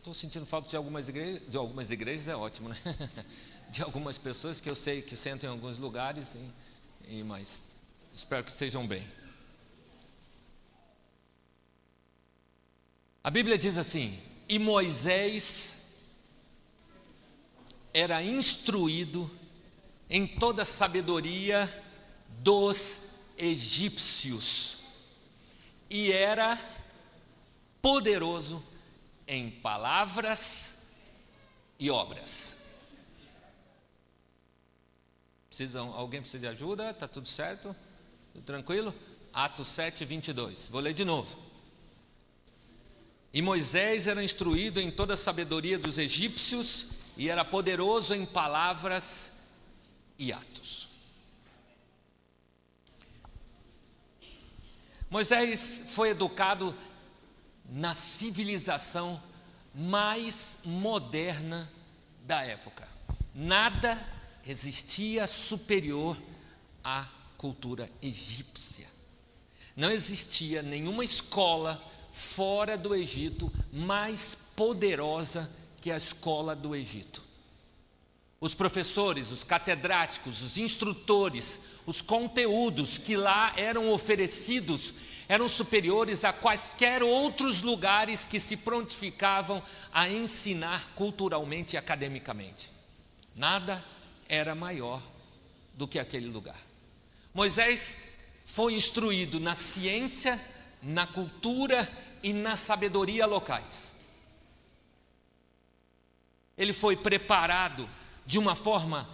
Estou sentindo falta de algumas igrejas é ótimo, né? De algumas pessoas que eu sei que sentam em alguns lugares, mas espero que estejam bem. A Bíblia diz assim: e Moisés era instruído em toda a sabedoria dos egípcios e era poderoso em palavras e obras. Alguém precisa de ajuda? Está tudo certo? Tudo tranquilo? Atos 7, 22. Vou ler de novo. E Moisés era instruído em toda a sabedoria dos egípcios e era poderoso em palavras e atos. Moisés foi educado na civilização mais moderna da época. Nada existia superior à cultura egípcia. Não existia nenhuma escola fora do Egito mais poderosa que a escola do Egito. Os professores, os catedráticos, os instrutores, os conteúdos que lá eram oferecidos eram superiores a quaisquer outros lugares que se prontificavam a ensinar culturalmente e academicamente. Nada era maior do que aquele lugar. Moisés foi instruído na ciência, na cultura e na sabedoria locais. Ele foi preparado de uma forma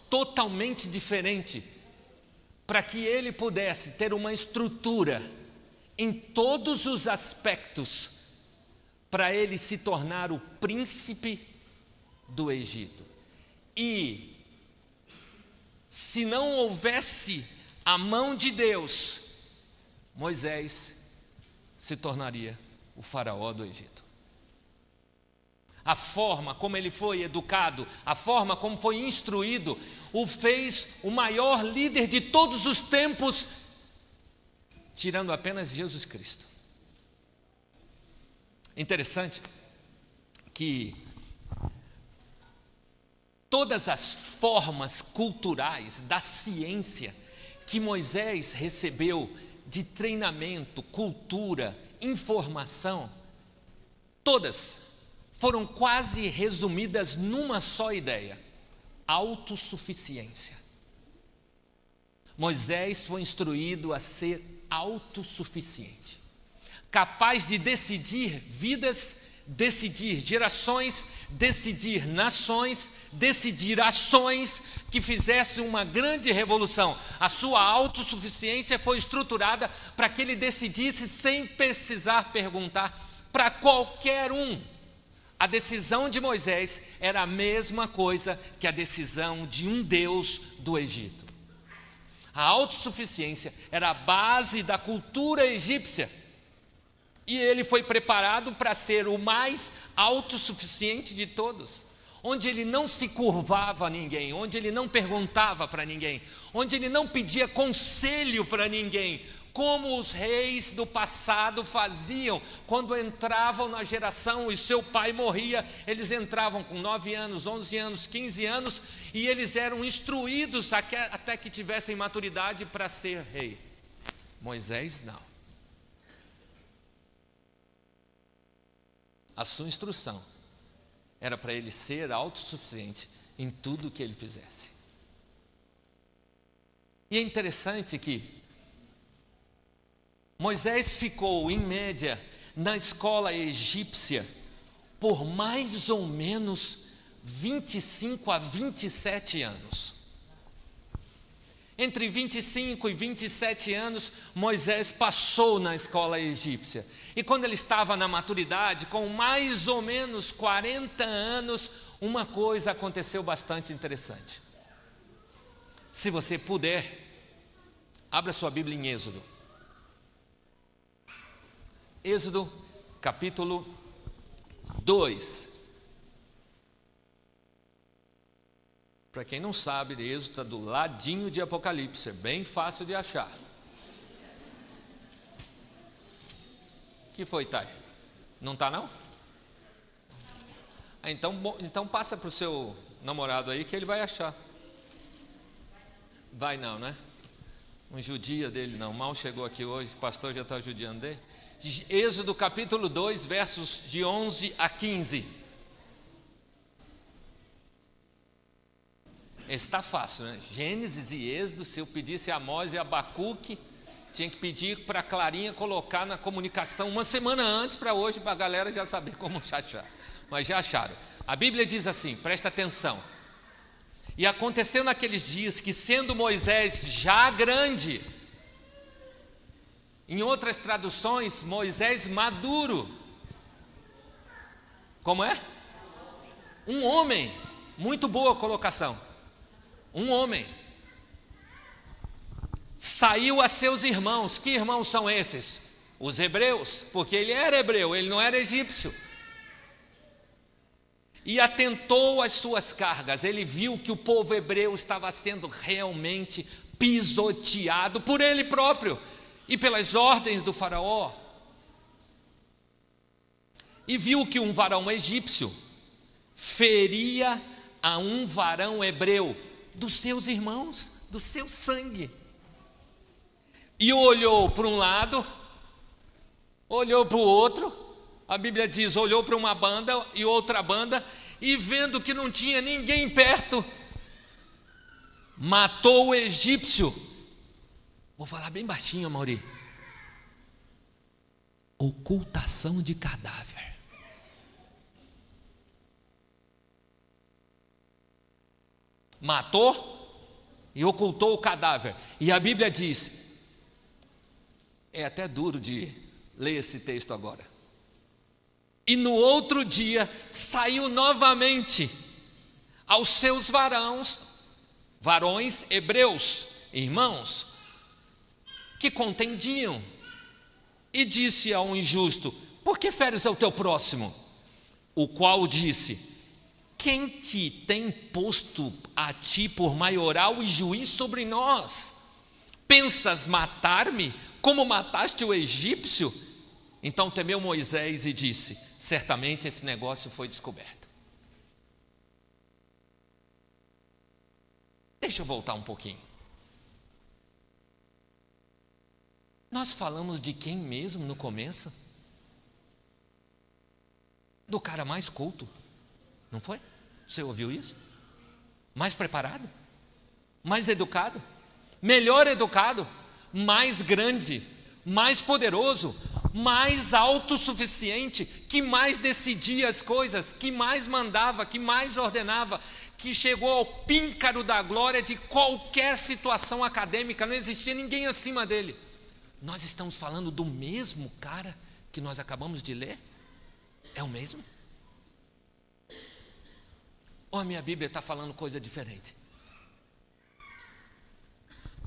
totalmente diferente para que ele pudesse ter uma estrutura em todos os aspectos para ele se tornar o príncipe do Egito. E se não houvesse a mão de Deus, Moisés se tornaria o faraó do Egito. A forma como ele foi educado, a forma como foi instruído, o fez o maior líder de todos os tempos, tirando apenas Jesus Cristo. Interessante que todas as formas culturais da ciência que Moisés recebeu de treinamento, cultura, informação, todas foram quase resumidas numa só ideia: autossuficiência. Moisés foi instruído a ser autossuficiente, capaz de decidir vidas, decidir gerações, decidir nações, decidir ações que fizessem uma grande revolução. A sua autossuficiência foi estruturada para que ele decidisse sem precisar perguntar para qualquer um. A decisão de Moisés era a mesma coisa que a decisão de um Deus do Egito. A autossuficiência era a base da cultura egípcia. E ele foi preparado para ser o mais autossuficiente de todos, onde ele não se curvava a ninguém, onde ele não perguntava para ninguém, onde ele não pedia conselho para ninguém, como os reis do passado faziam quando entravam na geração e seu pai morria. Eles entravam com 9 anos, 11 anos, 15 anos e eles eram instruídos até que tivessem maturidade para ser rei. Moisés não. A sua instrução era para ele ser autossuficiente em tudo que ele fizesse. E é interessante que Moisés ficou, em média, na escola egípcia por mais ou menos 25 a 27 anos. Entre 25 e 27 anos, Moisés passou na escola egípcia. E quando ele estava na maturidade, com mais ou menos 40 anos, uma coisa aconteceu bastante interessante. Se você puder, abra sua Bíblia em Êxodo. Êxodo, capítulo 2. Para quem não sabe, Êxodo está do ladinho de Apocalipse, é bem fácil de achar. O que foi, Thay? Não está não? Então passa para o seu namorado aí que ele vai achar. Vai não, né? Não judia dele não, mal chegou aqui hoje, o pastor já está judiando dele. Êxodo capítulo 2, versos de 11 a 15. Está fácil, né? Gênesis e Êxodo, se eu pedisse a Amós e Abacuque, tinha que pedir para a Clarinha colocar na comunicação uma semana antes, para hoje, para a galera já saber como achar. Mas já acharam. A Bíblia diz assim, presta atenção. E aconteceu naqueles dias que, sendo Moisés já grande, em outras traduções, Moisés maduro. Como é? Um homem. Muito boa colocação. Um homem. Saiu a seus irmãos. Que irmãos são esses? Os hebreus, porque ele era hebreu, ele não era egípcio. E atentou às suas cargas. Ele viu que o povo hebreu estava sendo realmente pisoteado por ele próprio e pelas ordens do faraó. E viu que um varão egípcio feria a um varão hebreu dos seus irmãos, do seu sangue. E olhou para um lado, olhou para o outro. A Bíblia diz, olhou para uma banda e outra banda, e vendo que não tinha ninguém perto, matou o egípcio. Vou falar bem baixinho, Mauri. Ocultação de cadáver. Matou e ocultou o cadáver. E a Bíblia diz, é até duro de ler esse texto agora. E no outro dia saiu novamente aos seus varões hebreus, irmãos, que contendiam, e disse ao injusto: por que feres ao teu próximo? O qual disse: quem te tem posto a ti por maioral e juiz sobre nós? Pensas matar-me como mataste o egípcio? Então temeu Moisés e disse: certamente esse negócio foi descoberto. Deixa eu voltar um pouquinho. Nós falamos de quem mesmo no começo? Do cara mais culto, não foi? Você ouviu isso? Mais preparado? Mais educado? Melhor educado? Mais grande? Mais poderoso? Mais autossuficiente, que mais decidia as coisas, que mais mandava, que mais ordenava, que chegou ao píncaro da glória de qualquer situação acadêmica, não existia ninguém acima dele. Nós estamos falando do mesmo cara que nós acabamos de ler? É o mesmo? Ou a minha Bíblia está falando coisa diferente?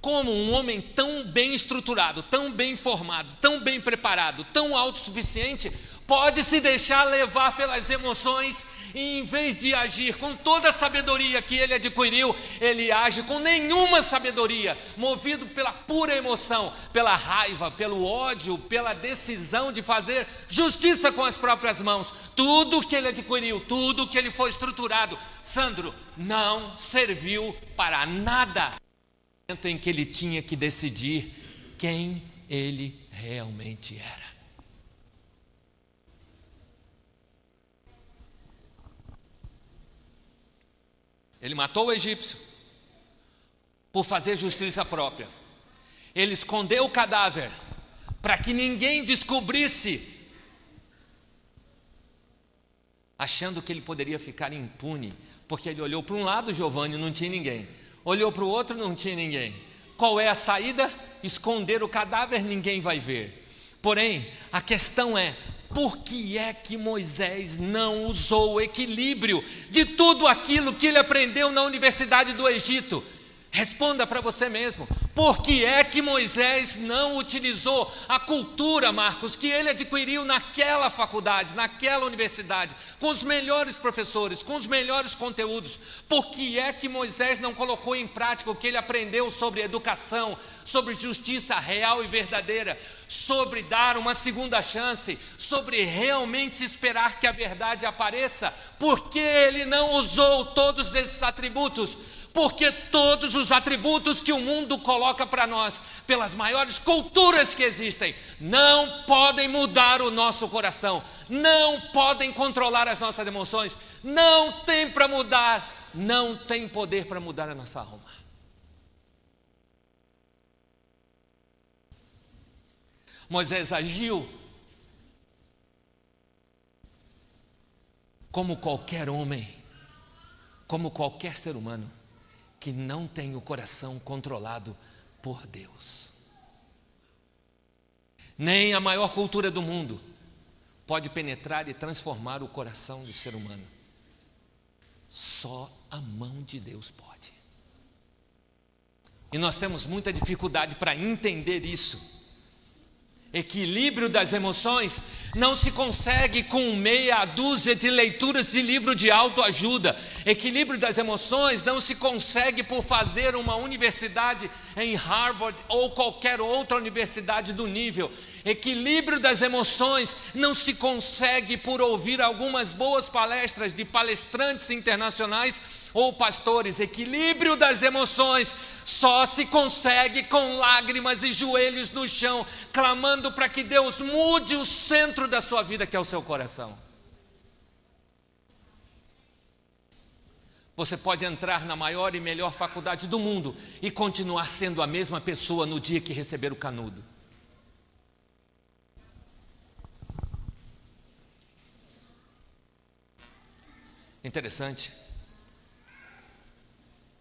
Como um homem tão bem estruturado, tão bem formado, tão bem preparado, tão autossuficiente, pode se deixar levar pelas emoções e, em vez de agir com toda a sabedoria que ele adquiriu, ele age com nenhuma sabedoria, movido pela pura emoção, pela raiva, pelo ódio, pela decisão de fazer justiça com as próprias mãos. Tudo que ele adquiriu, tudo que ele foi estruturado, Sandro, não serviu para nada em que ele tinha que decidir quem ele realmente era. Ele matou o egípcio por fazer justiça própria. Ele escondeu o cadáver para que ninguém descobrisse, achando que ele poderia ficar impune, porque ele olhou para um lado, Giovanni, não tinha ninguém. Olhou para o outro, não tinha ninguém. Qual é a saída? Esconder o cadáver, ninguém vai ver. Porém, a questão é: por que é que Moisés não usou o equilíbrio de tudo aquilo que ele aprendeu na Universidade do Egito? Responda para você mesmo, por que é que Moisés não utilizou a cultura, Marcos, que ele adquiriu naquela faculdade, naquela universidade, com os melhores professores, com os melhores conteúdos? Por que é que Moisés não colocou em prática o que ele aprendeu sobre educação, sobre justiça real e verdadeira, sobre dar uma segunda chance, sobre realmente esperar que a verdade apareça? Por que ele não usou todos esses atributos? Porque todos os atributos que o mundo coloca para nós, pelas maiores culturas que existem, não podem mudar o nosso coração, não podem controlar as nossas emoções, não tem para mudar, não tem poder para mudar a nossa alma. Moisés agiu como qualquer homem, como qualquer ser humano, que não tem o coração controlado por Deus. Nem a maior cultura do mundo pode penetrar e transformar o coração do ser humano. Só a mão de Deus pode. E nós temos muita dificuldade para entender isso. Equilíbrio das emoções não se consegue com meia dúzia de leituras de livro de autoajuda. Equilíbrio das emoções não se consegue por fazer uma universidade em Harvard ou qualquer outra universidade do nível. Equilíbrio das emoções não se consegue por ouvir algumas boas palestras de palestrantes internacionais ou pastores. Equilíbrio das emoções só se consegue com lágrimas e joelhos no chão, clamando para que Deus mude o centro da sua vida, que é o seu coração. Você pode entrar na maior e melhor faculdade do mundo e continuar sendo a mesma pessoa no dia que receber o canudo. Interessante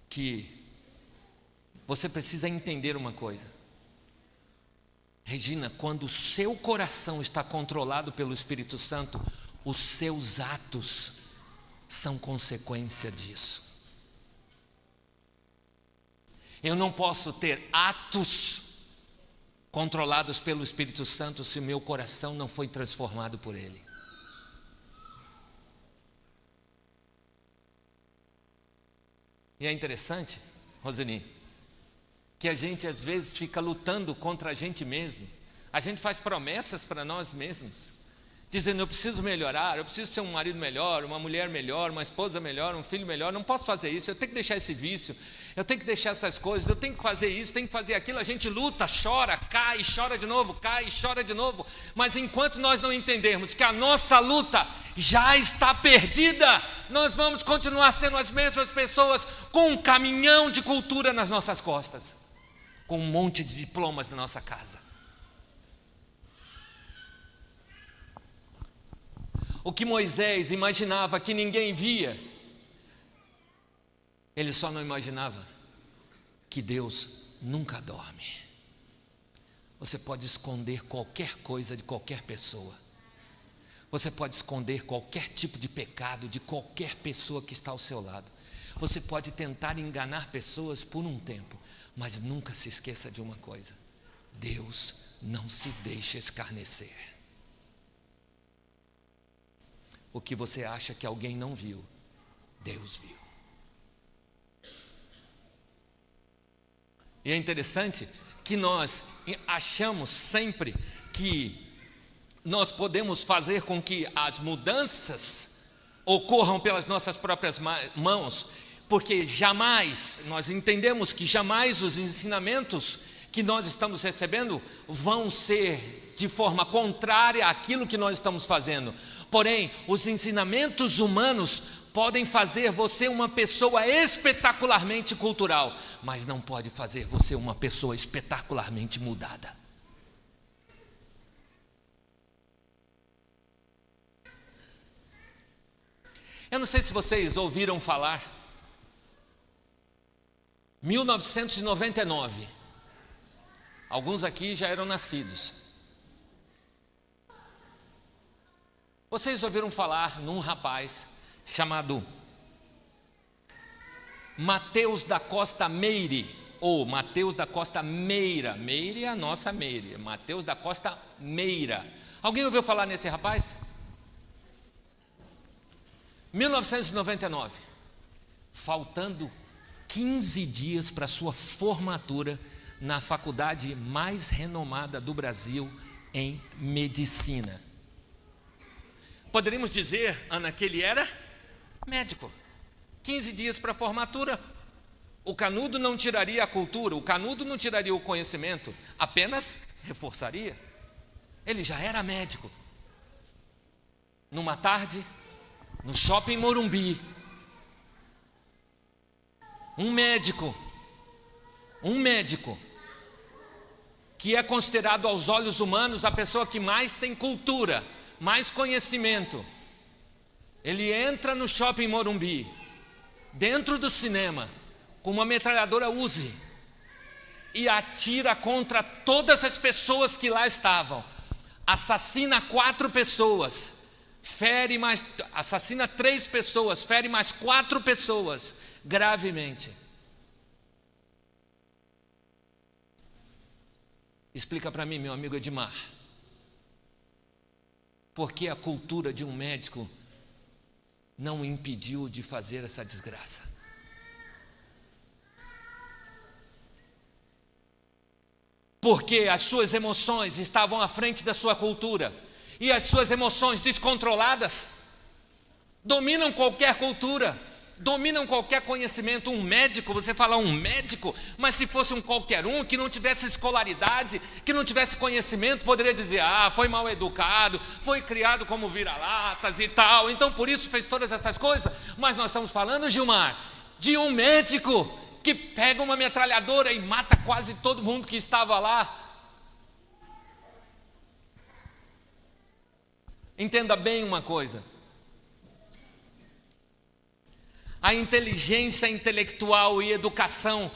que você precisa entender uma coisa. Regina, quando o seu coração está controlado pelo Espírito Santo, os seus atos são consequência disso. Eu não posso ter atos controlados pelo Espírito Santo se o meu coração não foi transformado por Ele. E é interessante, Roseni, que a gente às vezes fica lutando contra a gente mesmo. A gente faz promessas para nós mesmos, dizendo: eu preciso melhorar, eu preciso ser um marido melhor, uma mulher melhor, uma esposa melhor, um filho melhor. Não posso fazer isso, eu tenho que deixar esse vício, eu tenho que deixar essas coisas, eu tenho que fazer isso, tenho que fazer aquilo. A gente luta, chora, cai, chora de novo, cai, chora de novo. Mas enquanto nós não entendermos que a nossa luta já está perdida, nós vamos continuar sendo as mesmas pessoas com um caminhão de cultura nas nossas costas, com um monte de diplomas na nossa casa. O que Moisés imaginava que ninguém via, ele só não imaginava que Deus nunca dorme. Você pode esconder qualquer coisa de qualquer pessoa. Você pode esconder qualquer tipo de pecado de qualquer pessoa que está ao seu lado. Você pode tentar enganar pessoas por um tempo, mas nunca se esqueça de uma coisa: Deus não se deixa escarnecer. O que você acha que alguém não viu, Deus viu. E é interessante que nós achamos sempre que nós podemos fazer com que as mudanças ocorram pelas nossas próprias mãos, porque jamais, nós entendemos que jamais os ensinamentos que nós estamos recebendo vão ser de forma contrária àquilo que nós estamos fazendo. Porém, os ensinamentos humanos podem fazer você uma pessoa espetacularmente cultural, mas não pode fazer você uma pessoa espetacularmente mudada. Eu não sei se vocês ouviram falar, 1999, alguns aqui já eram nascidos. Vocês ouviram falar num rapaz chamado Mateus da Costa Meire, ou Mateus da Costa Meira. Meire é a nossa Meire. Mateus da Costa Meira. Alguém ouviu falar nesse rapaz? 1999. Faltando 15 dias para sua formatura na faculdade mais renomada do Brasil em medicina. Poderíamos dizer, Ana, que ele era médico. 15 dias para a formatura. O canudo não tiraria a cultura, o canudo não tiraria o conhecimento, apenas reforçaria. Ele já era médico. Numa tarde, no shopping Morumbi, um médico, que é considerado aos olhos humanos a pessoa que mais tem cultura, mais conhecimento, ele entra no shopping Morumbi, dentro do cinema, com uma metralhadora Uzi, e atira contra todas as pessoas que lá estavam, assassina 4 pessoas, assassina 3 pessoas, fere mais 4 pessoas, gravemente. Explica para mim, meu amigo Edmar, por que a cultura de um médico não o impediu de fazer essa desgraça? Porque as suas emoções estavam à frente da sua cultura, e as suas emoções descontroladas dominam qualquer cultura, dominam qualquer conhecimento. Um médico, você fala um médico, mas se fosse um qualquer um que não tivesse escolaridade, que não tivesse conhecimento, poderia dizer, foi mal educado, foi criado como vira-latas e tal, então por isso fez todas essas coisas. Mas nós estamos falando, Gilmar, de um médico que pega uma metralhadora e mata quase todo mundo que estava lá. Entenda bem uma coisa: a inteligência intelectual e educação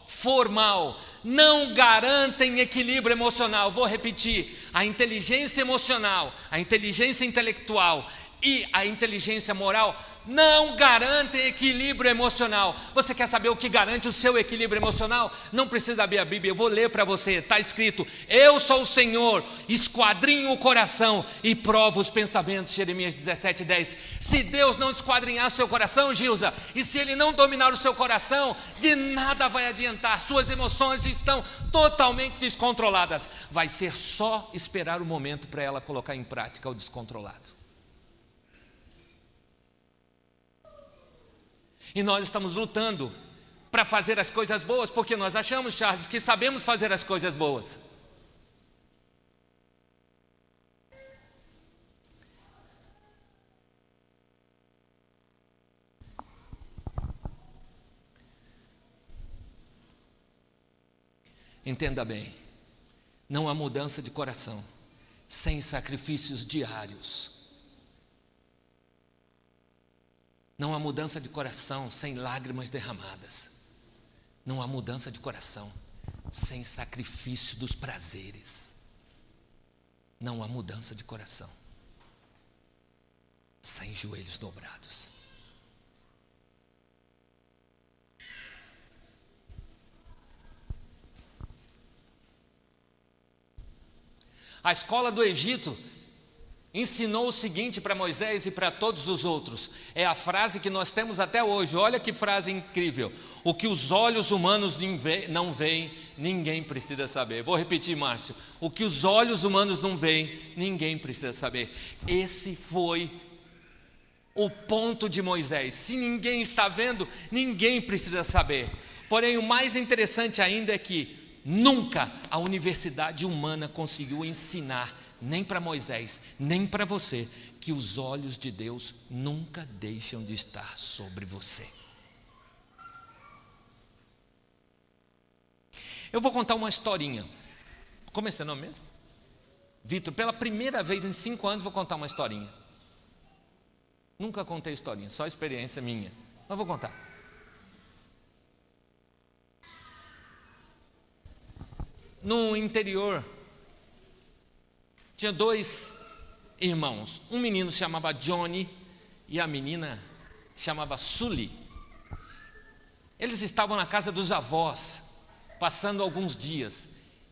formal não garantem equilíbrio emocional. Vou repetir: a inteligência emocional, a inteligência intelectual e a inteligência moral não garantem equilíbrio emocional. Você quer saber o que garante o seu equilíbrio emocional? Não precisa abrir a Bíblia, eu vou ler para você. Está escrito: eu sou o Senhor, esquadrinho o coração e provo os pensamentos. Jeremias 17:10. Se Deus não esquadrinhar o seu coração, Gilza, e se Ele não dominar o seu coração, de nada vai adiantar. Suas emoções estão totalmente descontroladas. Vai ser só esperar o momento para ela colocar em prática o descontrolado. E nós estamos lutando para fazer as coisas boas, porque nós achamos, Charles, que sabemos fazer as coisas boas. Entenda bem, não há mudança de coração sem sacrifícios diários. Não há mudança de coração sem lágrimas derramadas. Não há mudança de coração sem sacrifício dos prazeres. Não há mudança de coração sem joelhos dobrados. A escola do Egito ensinou o seguinte para Moisés e para todos os outros. É a frase que nós temos até hoje. Olha que frase incrível: o que os olhos humanos não veem, ninguém precisa saber. Vou repetir, Márcio: o que os olhos humanos não veem, ninguém precisa saber. Esse foi o ponto de Moisés. Se ninguém está vendo, ninguém precisa saber. Porém, o mais interessante ainda é que nunca a universidade humana conseguiu ensinar, nem para Moisés, nem para você, que os olhos de Deus nunca deixam de estar sobre você. Eu vou contar uma historinha. Como é seu nome mesmo? Vitor. Pela primeira vez em 5 anos vou contar uma historinha. Nunca contei historinha, só experiência minha, mas vou contar. No interior tinha 2 irmãos. Um menino se chamava Johnny e a menina chamava Sully. Eles estavam na casa dos avós, passando alguns dias.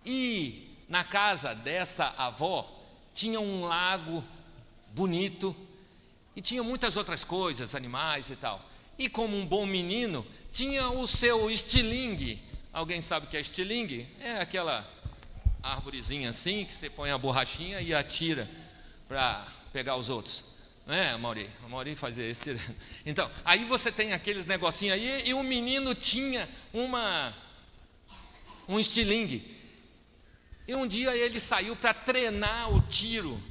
E na casa dessa avó tinha um lago bonito e tinha muitas outras coisas, animais e tal. E como um bom menino, tinha o seu estilingue. Alguém sabe o que é estilingue? É aquela árvorezinha assim, que você põe a borrachinha e atira para pegar os outros. Não é, Amaury? Amaury fazia isso. Então, aí você tem aqueles negocinhos aí, e o menino tinha um estilingue. E um dia ele saiu para treinar o tiro,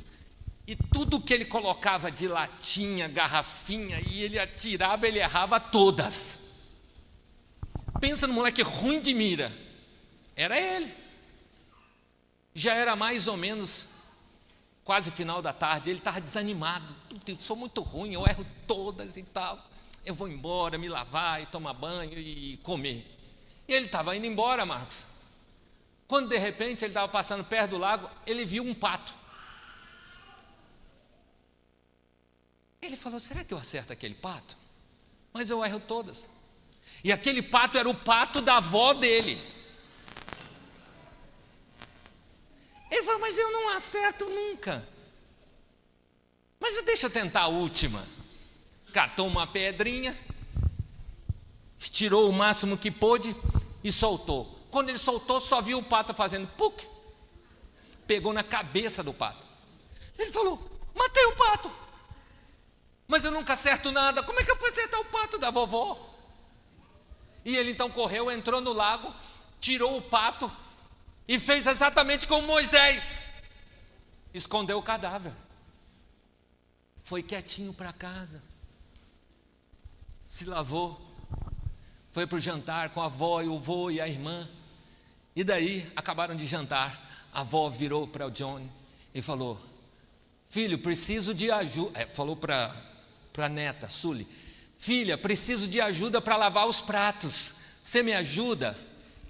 e tudo que ele colocava de latinha, garrafinha, e ele atirava, ele errava todas. Pensa no moleque ruim de mira. Era ele. Já era mais ou menos quase final da tarde, ele estava desanimado. Eu sou muito ruim, eu erro todas e tal. Eu vou embora, me lavar e tomar banho e comer. E ele estava indo embora, Marcos. Quando de repente ele estava passando perto do lago, ele viu um pato. Ele falou: será que eu acerto aquele pato? Mas eu erro todas. E aquele pato era o pato da avó dele. Ele falou: mas eu não acerto nunca. Mas deixa eu tentar a última. Catou uma pedrinha, estirou o máximo que pôde e soltou. Quando ele soltou, só viu o pato fazendo puc. Pegou na cabeça do pato. Ele falou: matei o pato. Mas eu nunca acerto nada. Como é que eu vou acertar o pato da vovó? E ele então correu, entrou no lago, tirou o pato e fez exatamente como Moisés. Escondeu o cadáver. Foi quietinho para casa. Se lavou. Foi para o jantar com a avó e o vô e a irmã. E daí acabaram de jantar. A avó virou para o John e falou: filho, preciso de ajuda. Falou para a neta, Sully: filha, preciso de ajuda para lavar os pratos. Você me ajuda?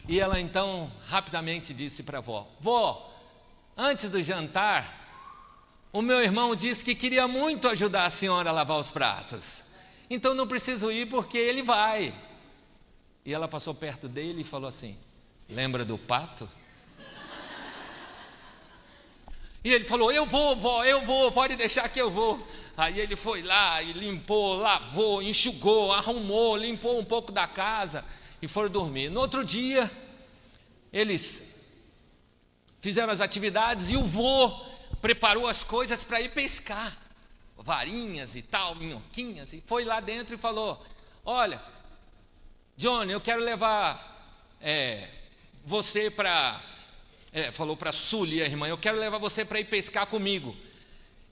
E ela então rapidamente disse para a avó: vó, antes do jantar, o meu irmão disse que queria muito ajudar a senhora a lavar os pratos. Então não preciso ir porque ele vai. E ela passou perto dele e falou assim: lembra do pato? E ele falou: eu vou, vó, eu vou, pode deixar que eu vou. Aí ele foi lá e limpou, lavou, enxugou, arrumou, limpou um pouco da casa e foram dormir. No outro dia, eles fizeram as atividades e o vô preparou as coisas para ir pescar. Varinhas e tal, minhoquinhas. E foi lá dentro e falou: olha, John, eu quero levar você para... falou para Sully, a irmã: eu quero levar você para ir pescar comigo.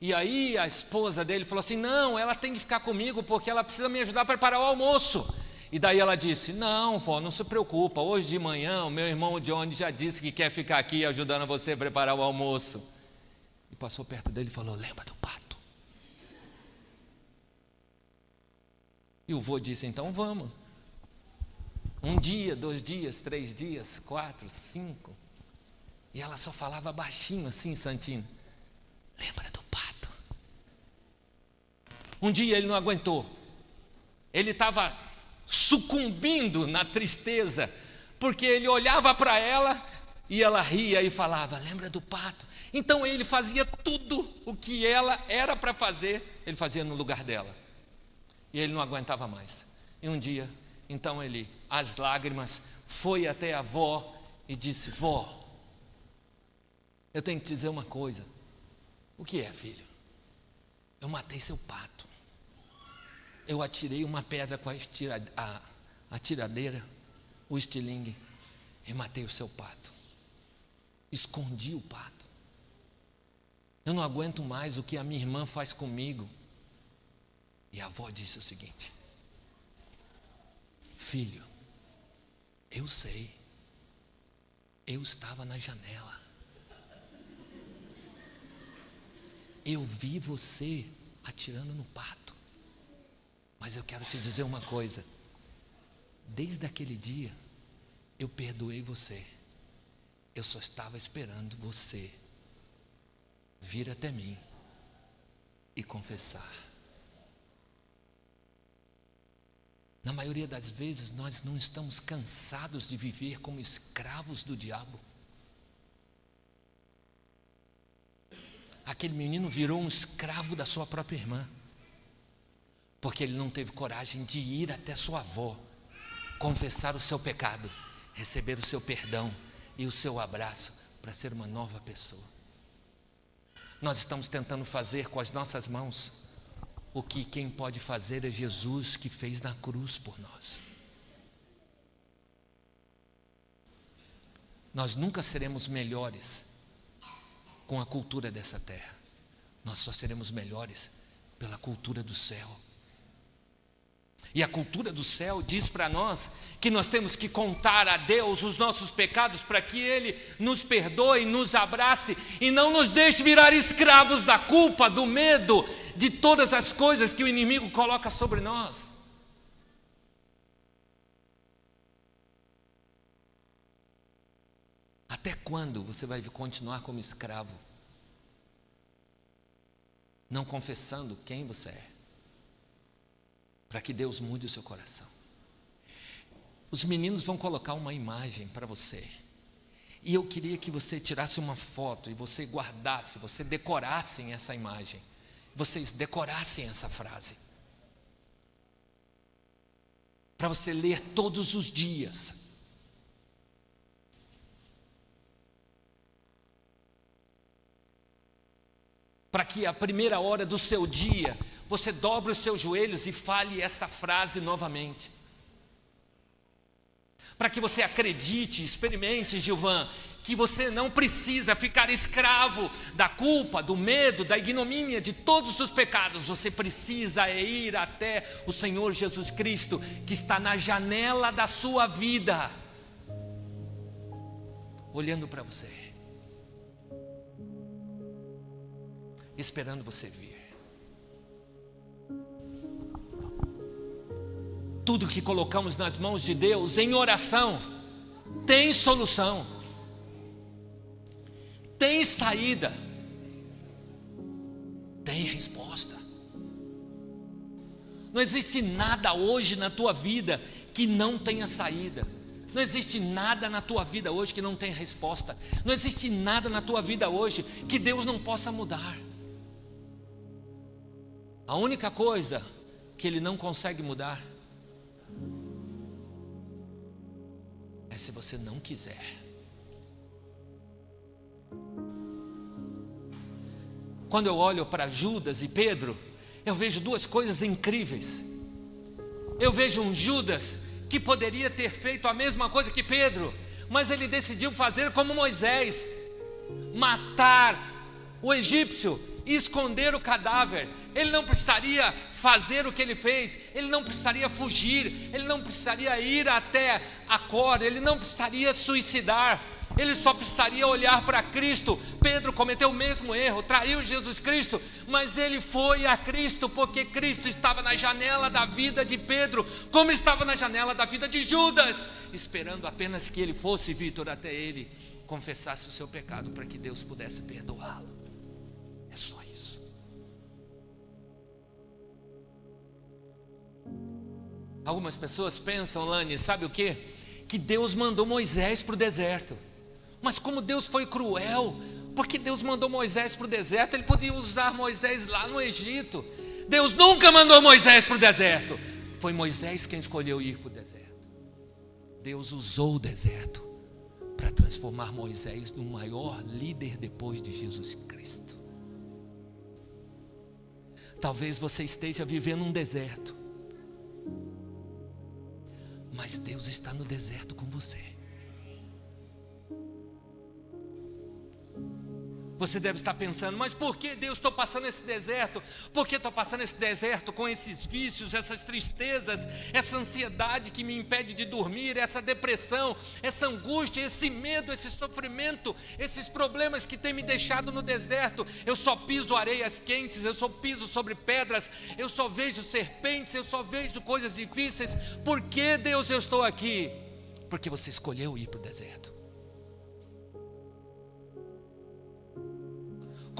E aí a esposa dele falou assim: não, ela tem que ficar comigo porque ela precisa me ajudar a preparar o almoço. E daí ela disse: não, vó, não se preocupa, hoje de manhã o meu irmão John já disse que quer ficar aqui ajudando você a preparar o almoço. E passou perto dele e falou: lembra do pato? E o vô disse: então vamos. 1 dia, 2 dias, 3 dias, 4, 5. E ela só falava baixinho assim, Santino: lembra do pato? Um dia ele não aguentou. Ele estava sucumbindo na tristeza, porque ele olhava para ela e ela ria e falava: lembra do pato? Então ele fazia tudo o que ela era para fazer, ele fazia no lugar dela. E ele não aguentava mais. E um dia, então ele, às lágrimas, foi até a avó e disse: vó, eu tenho que te dizer uma coisa. O que é, filho? Eu matei seu pato. Eu atirei uma pedra com a tiradeira, o estilingue, e matei o seu pato. Escondi o pato. Eu não aguento mais o que a minha irmã faz comigo. E a avó disse o seguinte: filho, eu sei. Eu estava na janela. Eu vi você atirando no pato. Mas eu quero te dizer uma coisa. Desde aquele dia, eu perdoei você. Eu só estava esperando você vir até mim e confessar. Na maioria das vezes, nós não estamos cansados de viver como escravos do diabo. Aquele menino virou um escravo da sua própria irmã, porque ele não teve coragem de ir até sua avó, confessar o seu pecado, receber o seu perdão e o seu abraço para ser uma nova pessoa. Nós estamos tentando fazer com as nossas mãos o que quem pode fazer é Jesus, que fez na cruz por nós. Nós nunca seremos melhores com a cultura dessa terra. Nós só seremos melhores pela cultura do céu. E a cultura do céu diz para nós que nós temos que contar a Deus os nossos pecados para que Ele nos perdoe, nos abrace e não nos deixe virar escravos da culpa, do medo, de todas as coisas que o inimigo coloca sobre nós. Até quando você vai continuar como escravo, não confessando quem você é, para que Deus mude o seu coração? Os meninos vão colocar uma imagem para você, e eu queria que você tirasse uma foto e você guardasse, você decorassem essa imagem, vocês decorassem essa frase, para você ler todos os dias. Para que a primeira hora do seu dia, você dobre os seus joelhos e fale essa frase novamente. Para que você acredite, experimente, Gilvan, que você não precisa ficar escravo da culpa, do medo, da ignomínia, de todos os pecados. Você precisa ir até o Senhor Jesus Cristo, que está na janela da sua vida, olhando para você, esperando você vir. Tudo que colocamos nas mãos de Deus em oração tem solução, tem saída, tem resposta. Não existe nada hoje na tua vida que não tenha saída. Não existe nada na tua vida hoje que não tenha resposta. Não existe nada na tua vida hoje que Deus não possa mudar. A única coisa que Ele não consegue mudar é se você não quiser. Quando eu olho para Judas e Pedro, eu vejo duas coisas incríveis. Eu vejo um Judas que poderia ter feito a mesma coisa que Pedro, mas ele decidiu fazer como Moisés, matar o egípcio e esconder o cadáver. Ele não precisaria fazer o que ele fez, ele não precisaria fugir, ele não precisaria ir até a Cor, ele não precisaria suicidar, ele só precisaria olhar para Cristo. Pedro cometeu o mesmo erro, traiu Jesus Cristo, mas ele foi a Cristo, porque Cristo estava na janela da vida de Pedro, como estava na janela da vida de Judas, esperando apenas que ele fosse, Vitor, até ele, confessasse o seu pecado para que Deus pudesse perdoá-lo. É só isso. Algumas pessoas pensam, Lani, sabe o quê? Que Deus mandou Moisés para o deserto. Mas como Deus foi cruel, porque Deus mandou Moisés para o deserto, Ele podia usar Moisés lá no Egito. Deus nunca mandou Moisés para o deserto. Foi Moisés quem escolheu ir para o deserto. Deus usou o deserto para transformar Moisés no maior líder depois de Jesus Cristo. Talvez você esteja vivendo um deserto, mas Deus está no deserto com você. Você deve estar pensando, mas por que Deus estou passando esse deserto? Por que estou passando esse deserto com esses vícios, essas tristezas, essa ansiedade que me impede de dormir, essa depressão, essa angústia, esse medo, esse sofrimento, esses problemas que têm me deixado no deserto? Eu só piso areias quentes, eu só piso sobre pedras, eu só vejo serpentes, eu só vejo coisas difíceis. Por que, Deus, eu estou aqui? Porque você escolheu ir para o deserto.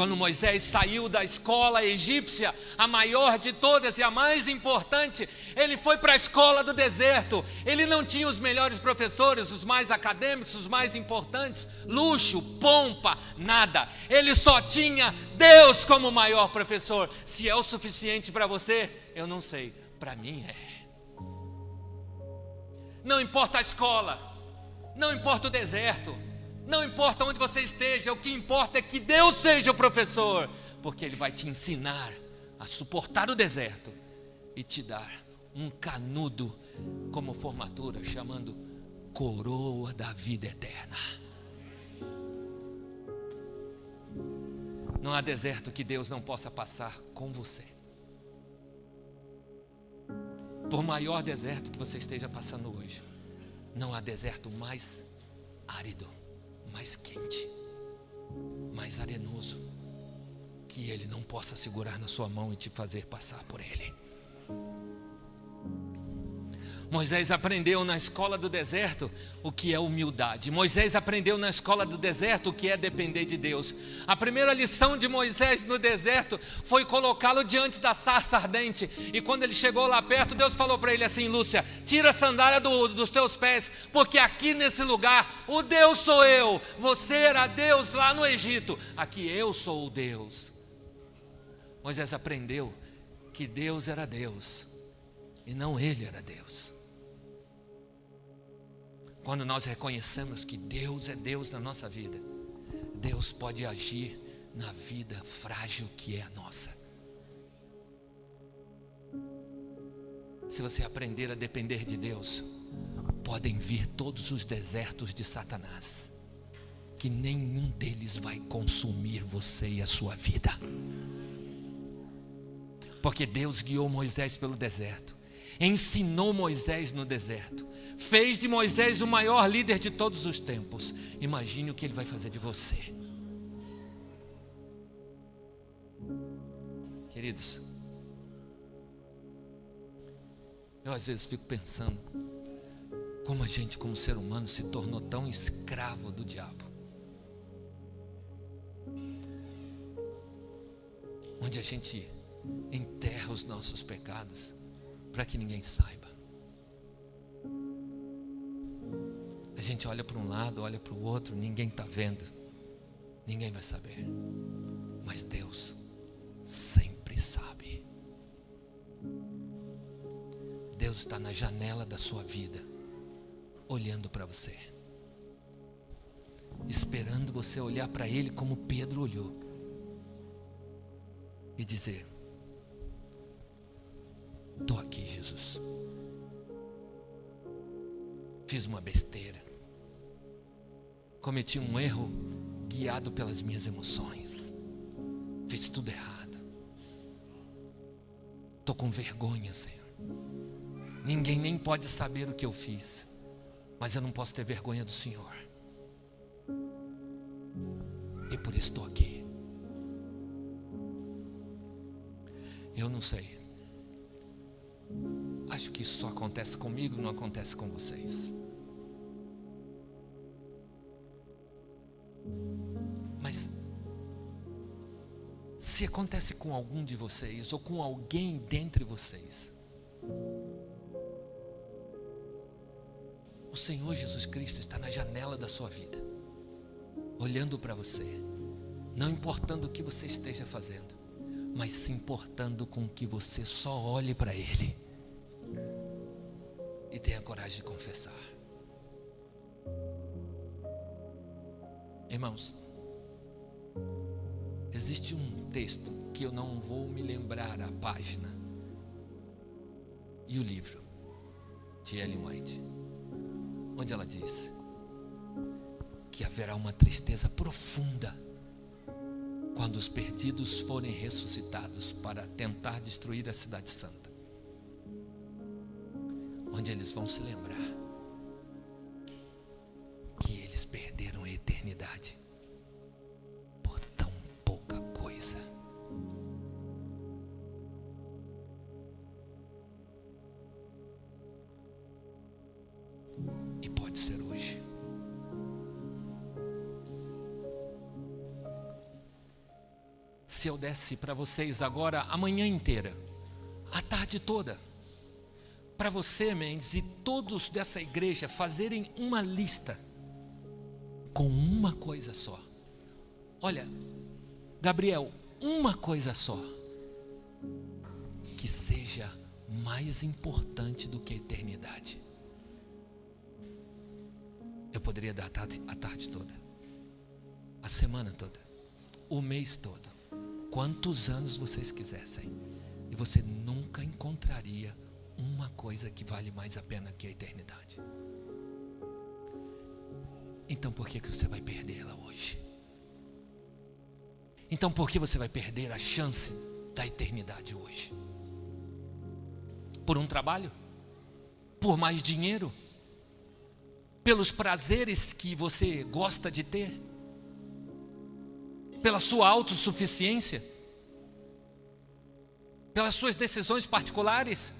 Quando Moisés saiu da escola egípcia, a maior de todas e a mais importante, ele foi para a escola do deserto. Ele não tinha os melhores professores, os mais acadêmicos, os mais importantes, luxo, pompa, nada. Ele só tinha Deus como maior professor. Se é o suficiente para você, eu não sei. Para mim é. Não importa a escola, não importa o deserto, não importa onde você esteja, o que importa é que Deus seja o professor, porque Ele vai te ensinar a suportar o deserto e te dar um canudo como formatura, chamando coroa da vida eterna. Não há deserto que Deus não possa passar com você. Por maior deserto que você esteja passando hoje, não há deserto mais árido, mais quente, mais arenoso, que Ele não possa segurar na sua mão e te fazer passar por ele. Moisés aprendeu na escola do deserto o que é humildade. Moisés aprendeu na escola do deserto o que é depender de Deus. A primeira lição de Moisés no deserto foi colocá-lo diante da sarça ardente. E quando ele chegou lá perto, Deus falou para ele assim: Lúcia, tira a sandália dos teus pés, porque aqui nesse lugar o Deus sou eu. Você era Deus lá no Egito, aqui eu sou o Deus. Moisés aprendeu que Deus era Deus e não ele era Deus. Quando nós reconhecemos que Deus é Deus na nossa vida, Deus pode agir na vida frágil que é a nossa. Se você aprender a depender de Deus, podem vir todos os desertos de Satanás, que nenhum deles vai consumir você e a sua vida. Porque Deus guiou Moisés pelo deserto, ensinou Moisés no deserto, fez de Moisés o maior líder de todos os tempos. Imagine o que Ele vai fazer de você. Queridos, eu às vezes fico pensando como a gente, como ser humano, se tornou tão escravo do diabo, onde a gente enterra os nossos pecados para que ninguém saiba. A gente olha para um lado, olha para o outro, ninguém está vendo, ninguém vai saber, mas Deus sempre sabe. Deus está na janela da sua vida, olhando para você, esperando você olhar para Ele como Pedro olhou e dizer: estou aqui, Jesus. Fiz uma besteira, cometi um erro guiado pelas minhas emoções, fiz tudo errado, estou com vergonha, Senhor. Ninguém nem pode saber o que eu fiz, mas eu não posso ter vergonha do Senhor, e por isso estou aqui. Eu não sei, acho que isso só acontece comigo, não acontece com vocês. Mas se acontece com algum de vocês, ou com alguém dentre vocês, o Senhor Jesus Cristo está na janela da sua vida, olhando para você, não importando o que você esteja fazendo, mas se importando com que você só olhe para Ele e tenha coragem de confessar. Irmãos, existe um texto que eu não vou me lembrar a página e o livro, de Ellen White, onde ela diz que haverá uma tristeza profunda quando os perdidos forem ressuscitados para tentar destruir a cidade santa, onde eles vão se lembrar que eles perderam a eternidade por tão pouca coisa. E pode ser hoje. se eu desse para vocês agora a manhã inteira, a tarde toda, para você, Mendes, e todos dessa igreja fazerem uma lista com uma coisa só. Olha, Gabriel, uma coisa só, que seja mais importante do que a eternidade. Eu poderia dar a tarde toda, a semana toda, o mês todo, quantos anos vocês quisessem, e você nunca encontraria uma coisa que vale mais a pena que a eternidade. Então por que você vai perdê-la hoje? Então por que você vai perder a chance da eternidade hoje? Por um trabalho? Por mais dinheiro? Pelos prazeres que você gosta de ter? Pela sua autossuficiência? Pelas suas decisões particulares?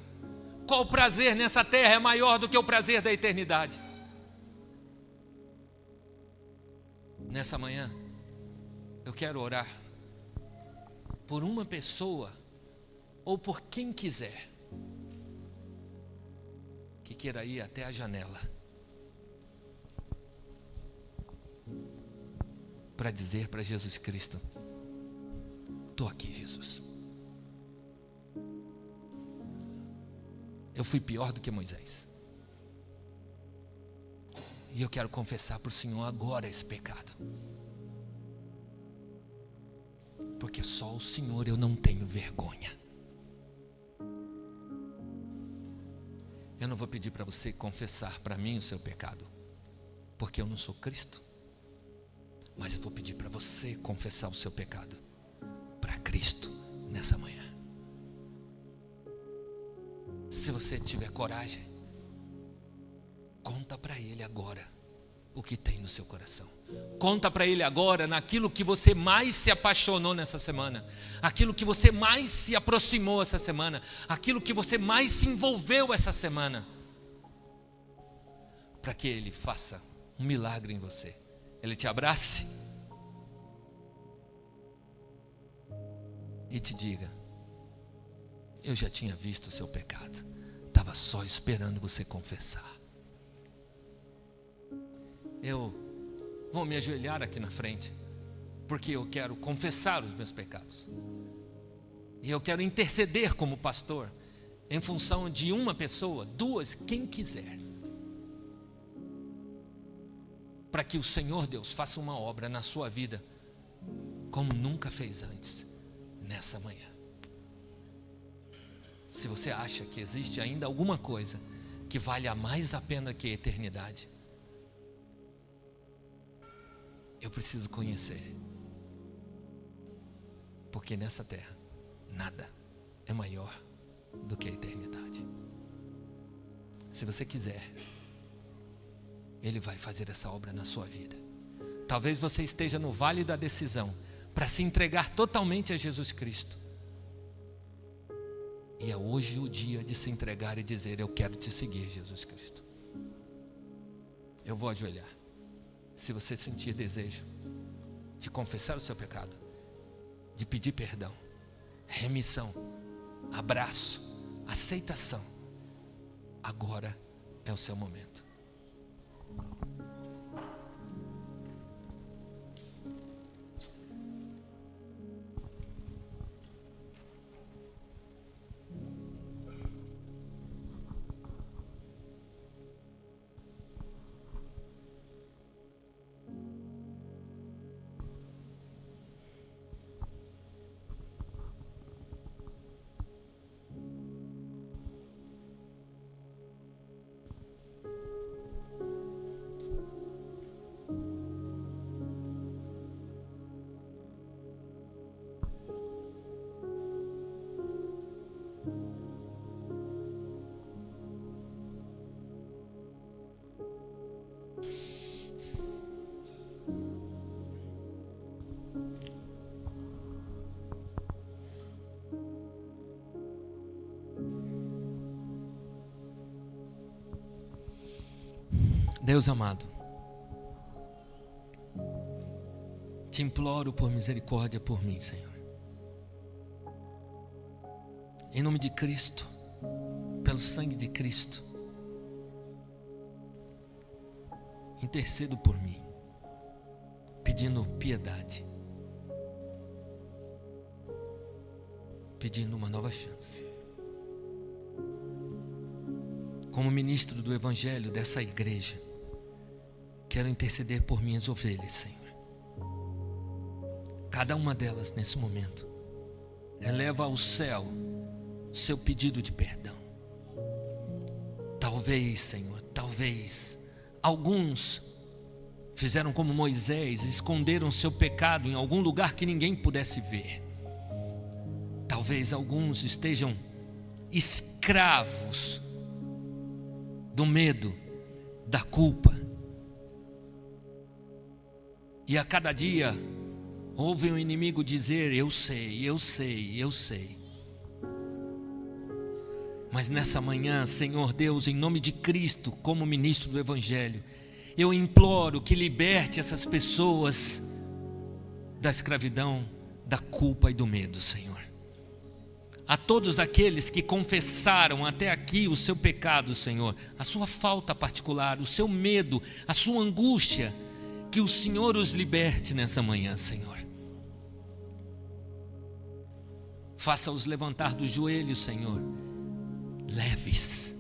Qual prazer nessa terra é maior do que o prazer da eternidade? Nessa manhã, eu quero orar por uma pessoa, ou por quem quiser, que queira ir até a janela, para dizer para Jesus Cristo: estou aqui, Jesus. Eu fui pior do que Moisés, e eu quero confessar para o Senhor agora esse pecado, porque só o Senhor eu não tenho vergonha. Eu não vou pedir para você confessar para mim o seu pecado, porque eu não sou Cristo, mas eu vou pedir para você confessar o seu pecado para Cristo nessa manhã. Se você tiver coragem, conta para Ele agora o que tem no seu coração. Conta para Ele agora naquilo que você mais se apaixonou nessa semana, aquilo que você mais se aproximou essa semana, aquilo que você mais se envolveu essa semana, para que Ele faça um milagre em você. Ele te abrace e te diga: eu já tinha visto o seu pecado, estava só esperando você confessar. Eu vou me ajoelhar aqui na frente, porque eu quero confessar os meus pecados, e eu quero interceder como pastor, em função de uma pessoa, duas, quem quiser, para que o Senhor Deus faça uma obra na sua vida, como nunca fez antes, nessa manhã. Se você acha que existe ainda alguma coisa que valha mais a pena que a eternidade, eu preciso conhecer, porque nessa terra nada é maior do que a eternidade. Se você quiser, Ele vai fazer essa obra na sua vida. Talvez você esteja no vale da decisão para se entregar totalmente a Jesus Cristo, e é hoje o dia de se entregar e dizer: eu quero te seguir, Jesus Cristo. Eu vou ajoelhar. Se você sentir desejo de confessar o seu pecado, de pedir perdão, remissão, abraço, aceitação, agora é o seu momento. Deus amado, te imploro por misericórdia por mim, Senhor. Em nome de Cristo, pelo sangue de Cristo, intercedo por mim, pedindo piedade, pedindo uma nova chance. Como ministro do Evangelho dessa igreja, quero interceder por minhas ovelhas, Senhor. Cada uma delas nesse momento eleva ao céu seu pedido de perdão. Talvez, Senhor, talvez alguns fizeram como Moisés, esconderam seu pecado em algum lugar que ninguém pudesse ver. Talvez alguns estejam escravos do medo, da culpa. E a cada dia ouvem o inimigo dizer: eu sei, eu sei, eu sei. Mas nessa manhã, Senhor Deus, em nome de Cristo, como ministro do Evangelho, eu imploro que liberte essas pessoas da escravidão, da culpa e do medo, Senhor. A todos aqueles que confessaram até aqui o seu pecado, Senhor, a sua falta particular, o seu medo, a sua angústia, que o Senhor os liberte nessa manhã, Senhor. Faça-os levantar dos joelhos, Senhor, leves,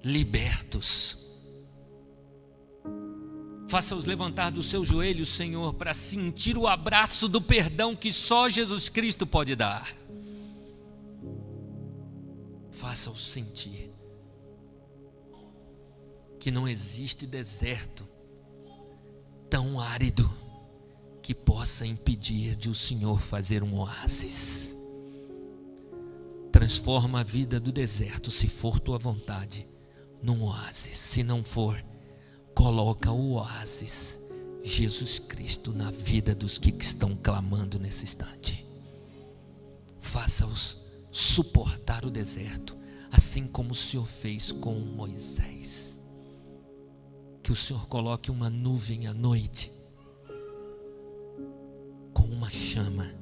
libertos. Faça-os levantar dos seus joelhos, Senhor, para sentir o abraço do perdão que só Jesus Cristo pode dar. Faça-os sentir que não existe deserto tão árido que possa impedir de o Senhor fazer um oásis. Transforma a vida do deserto, se for tua vontade, num oásis. Se não for, coloca o oásis, Jesus Cristo, na vida dos que estão clamando nesse instante. Faça-os suportar o deserto, assim como o Senhor fez com Moisés. Que o Senhor coloque uma nuvem à noite, com uma chama,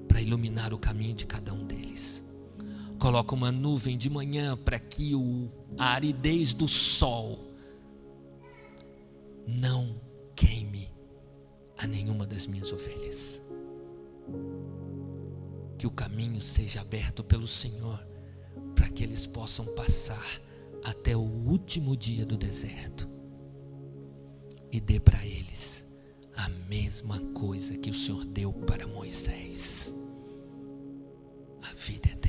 para iluminar o caminho de cada um deles. Coloca uma nuvem de manhã para que a aridez do sol não queime a nenhuma das minhas ovelhas. Que o caminho seja aberto pelo Senhor, para que eles possam passar até o último dia do deserto. E dê para eles a mesma coisa que o Senhor deu para Moisés, a vida eterna.